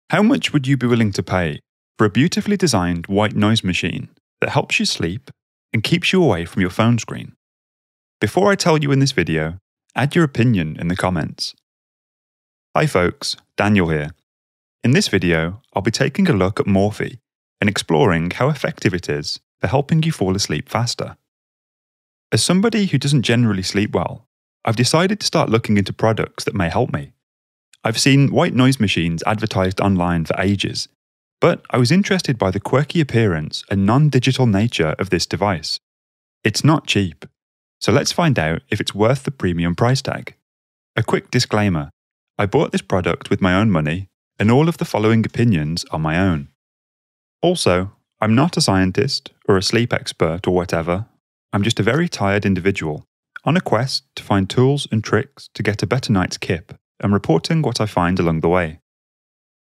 How much would you be willing to pay for a beautifully designed white noise machine that helps you sleep and keeps you away from your phone screen? Before I tell you in this video, add your opinion in the comments. Hi folks, Daniel here. In this video, I'll be taking a look at Morphee and exploring how effective it is for helping you fall asleep faster. As somebody who doesn't generally sleep well, I've decided to start looking into products that may help me. I've seen white noise machines advertised online for ages, but I was interested by the quirky appearance and non-digital nature of this device. It's not cheap, so let's find out if it's worth the premium price tag. A quick disclaimer, I bought this product with my own money, and all of the following opinions are my own. Also, I'm not a scientist or a sleep expert or whatever. I'm just a very tired individual on a quest to find tools and tricks to get a better night's kip and reporting what I find along the way.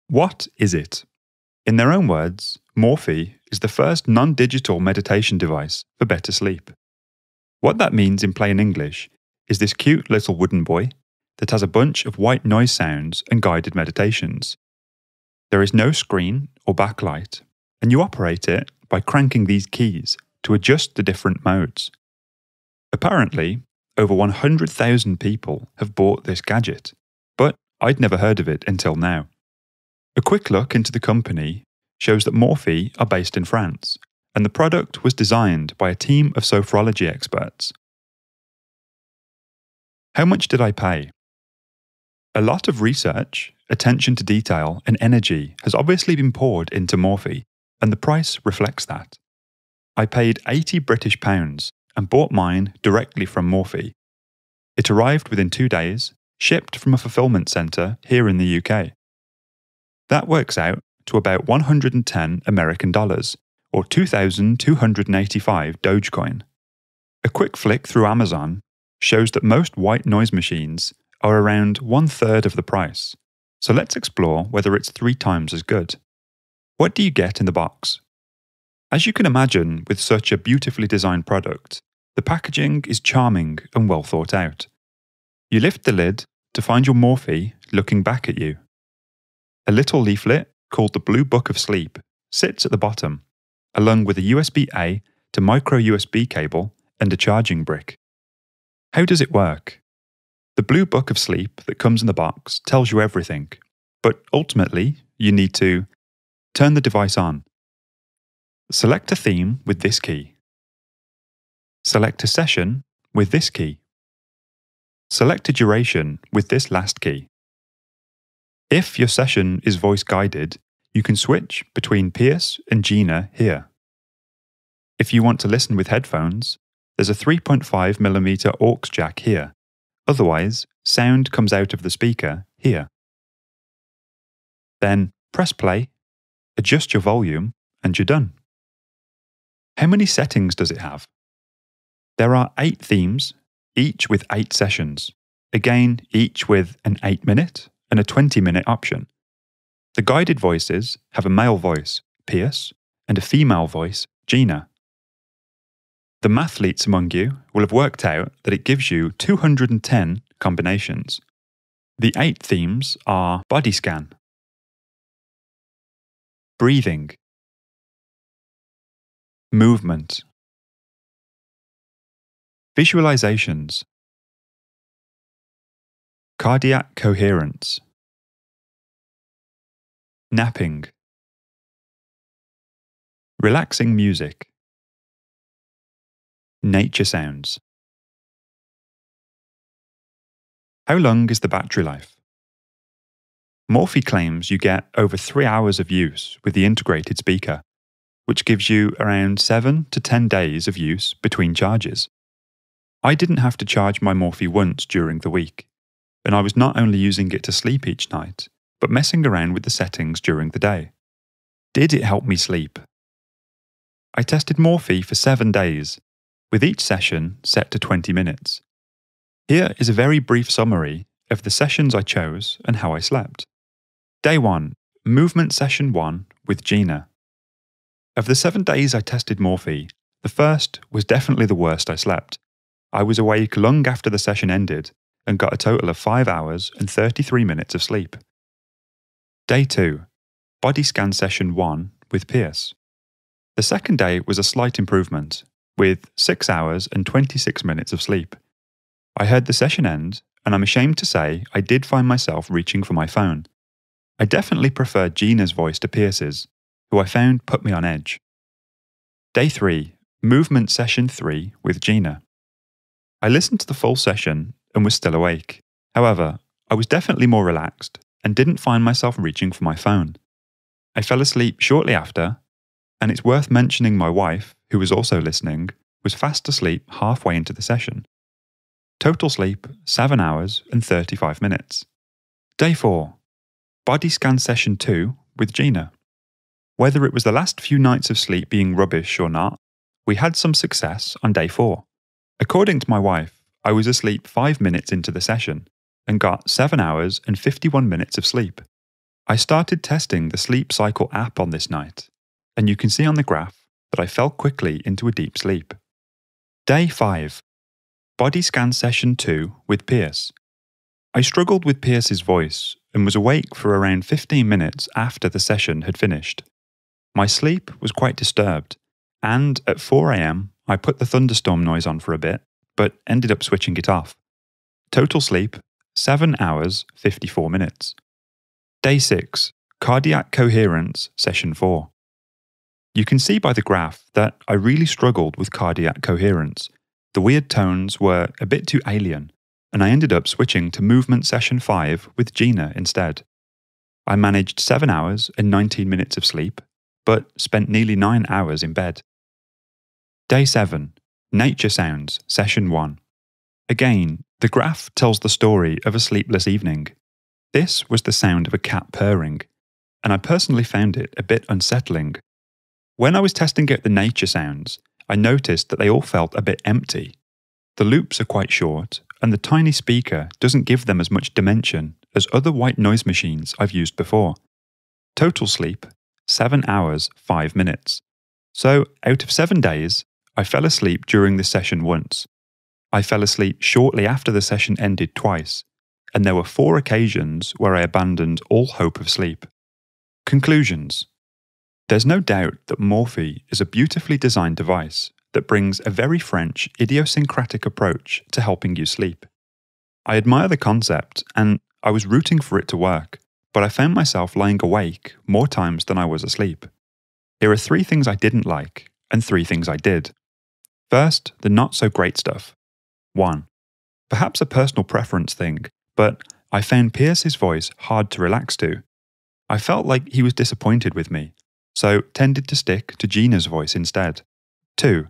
What is it? In their own words, Morphee is the first non-digital meditation device for better sleep. What that means in plain English is this cute little wooden boy that has a bunch of white noise sounds and guided meditations. There is no screen or backlight, and you operate it by cranking these keys to adjust the different modes. Apparently, over 100,000 people have bought this gadget, but I'd never heard of it until now. A quick look into the company shows that Morphee are based in France, and the product was designed by a team of sophrology experts. How much did I pay? A lot of research, attention to detail, and energy has obviously been poured into Morphee, and the price reflects that. I paid £80 and bought mine directly from Morphee. It arrived within 2 days, shipped from a fulfillment centre here in the UK. That works out to about 110 American dollars, or 2,285 Dogecoin. A quick flick through Amazon shows that most white noise machines are around 1/3 of the price, so let's explore whether it's 3 times as good. What do you get in the box? As you can imagine with such a beautifully designed product, the packaging is charming and well thought out. You lift the lid to find your Morphee looking back at you. A little leaflet called the Blue Book of Sleep sits at the bottom, along with a USB-A to micro USB cable and a charging brick. How does it work? The Blue Book of Sleep that comes in the box tells you everything, but ultimately you need to turn the device on. Select a theme with this key. Select a session with this key. Select a duration with this last key. If your session is voice-guided, you can switch between Pierce and Gina here. If you want to listen with headphones, there's a 3.5mm aux jack here. Otherwise, sound comes out of the speaker here. Then press play, adjust your volume, and you're done. How many settings does it have? There are 8 themes, each with 8 sessions, again each with an 8-minute and a 20-minute option. The guided voices have a male voice, Pierce, and a female voice, Gina. The mathletes among you will have worked out that it gives you 210 combinations. The 8 themes are body scan, breathing, movement, visualizations, cardiac coherence, napping, relaxing music, nature sounds. How long is the battery life? Morphee claims you get over 3 hours of use with the integrated speaker, which gives you around 7 to 10 days of use between charges. I didn't have to charge my Morphee once during the week, and I was not only using it to sleep each night, but messing around with the settings during the day. Did it help me sleep? I tested Morphee for 7 days, with each session set to 20 minutes. Here is a very brief summary of the sessions I chose and how I slept. Day 1, Movement Session 1 with Gina. Of the 7 days I tested Morphee, the first was definitely the worst I slept. I was awake long after the session ended and got a total of 5 hours and 33 minutes of sleep. Day 2, Body Scan Session 1 with Pierce. The second day was a slight improvement, with 6 hours and 26 minutes of sleep. I heard the session end, and I'm ashamed to say I did find myself reaching for my phone. I definitely preferred Gina's voice to Pierce's, who I found put me on edge. Day 3, Movement Session 3 with Gina. I listened to the full session and was still awake. However, I was definitely more relaxed and didn't find myself reaching for my phone. I fell asleep shortly after, and it's worth mentioning my wife, who was also listening, was fast asleep halfway into the session. Total sleep, 7 hours and 35 minutes. Day 4, Body Scan Session 2 with Gina. Whether it was the last few nights of sleep being rubbish or not, we had some success on day 4. According to my wife, I was asleep 5 minutes into the session and got 7 hours and 51 minutes of sleep. I started testing the Sleep Cycle app on this night, and you can see on the graph that I fell quickly into a deep sleep. Day 5. Body Scan Session 2 with Pierce. I struggled with Pierce's voice and was awake for around 15 minutes after the session had finished. My sleep was quite disturbed, and at 4 a.m. I put the thunderstorm noise on for a bit, but ended up switching it off. Total sleep, 7 hours, 54 minutes. Day 6, Cardiac Coherence, Session 4. You can see by the graph that I really struggled with cardiac coherence. The weird tones were a bit too alien, and I ended up switching to Movement Session 5 with Gina instead. I managed 7 hours and 19 minutes of sleep, but spent nearly 9 hours in bed. Day 7, Nature Sounds, Session 1. Again, the graph tells the story of a sleepless evening. This was the sound of a cat purring, and I personally found it a bit unsettling. When I was testing out the nature sounds, I noticed that they all felt a bit empty. The loops are quite short, and the tiny speaker doesn't give them as much dimension as other white noise machines I've used before. Total sleep, 7 hours, 5 minutes. So, out of 7 days, I fell asleep during the session once. I fell asleep shortly after the session ended twice, and there were 4 occasions where I abandoned all hope of sleep. Conclusions. There's no doubt that Morphee is a beautifully designed device that brings a very French, idiosyncratic approach to helping you sleep. I admire the concept, and I was rooting for it to work, but I found myself lying awake more times than I was asleep. Here are 3 things I didn't like, and 3 things I did. First, the not-so-great stuff. 1. Perhaps a personal preference thing, but I found Pierce's voice hard to relax to. I felt like he was disappointed with me, so tended to stick to Gina's voice instead. 2.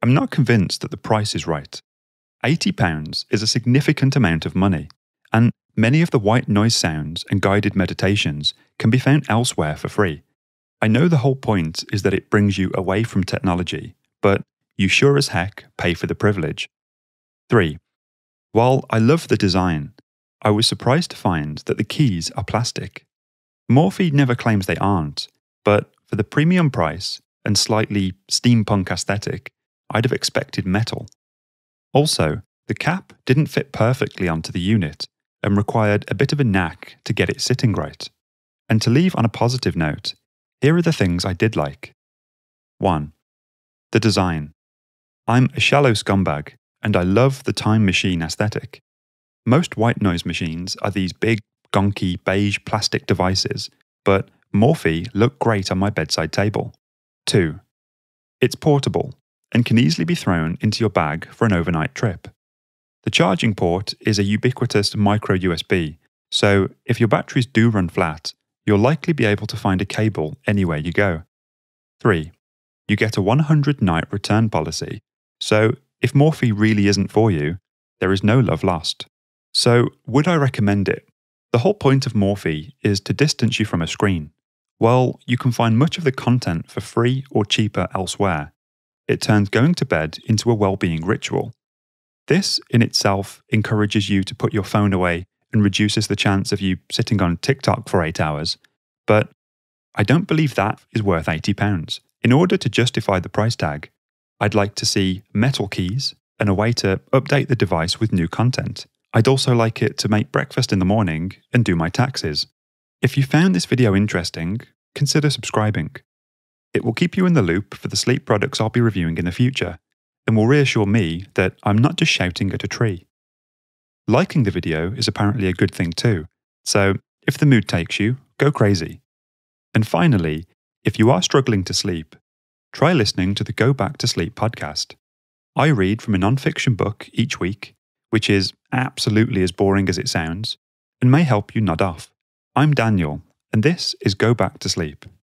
I'm not convinced that the price is right. £80 is a significant amount of money, and many of the white noise sounds and guided meditations can be found elsewhere for free. I know the whole point is that it brings you away from technology, but you sure as heck pay for the privilege. 3. While I love the design, I was surprised to find that the keys are plastic. Morphee never claims they aren't, but for the premium price and slightly steampunk aesthetic, I'd have expected metal. Also, the cap didn't fit perfectly onto the unit and required a bit of a knack to get it sitting right. And to leave on a positive note, here are the things I did like. 1. The design. I'm a shallow scumbag, and I love the time machine aesthetic. Most white noise machines are these big, gonky, beige plastic devices, but Morphee look great on my bedside table. 2. It's portable and can easily be thrown into your bag for an overnight trip. The charging port is a ubiquitous micro USB, so if your batteries do run flat, you'll likely be able to find a cable anywhere you go. 3. You get a 100-night return policy, so if Morphee really isn't for you, there is no love lost. So, would I recommend it? The whole point of Morphee is to distance you from a screen. Well, you can find much of the content for free or cheaper elsewhere. It turns going to bed into a well-being ritual. This, in itself, encourages you to put your phone away and reduces the chance of you sitting on TikTok for 8 hours. But I don't believe that is worth £80. In order to justify the price tag, I'd like to see metal keys and a way to update the device with new content. I'd also like it to make breakfast in the morning and do my taxes. If you found this video interesting, consider subscribing. It will keep you in the loop for the sleep products I'll be reviewing in the future, and will reassure me that I'm not just shouting at a tree. Liking the video is apparently a good thing too, so if the mood takes you, go crazy. And finally, if you are struggling to sleep, try listening to the Go Back to Sleep podcast. I read from a non-fiction book each week, which is absolutely as boring as it sounds, and may help you nod off. I'm Daniel, and this is Go Back to Sleep.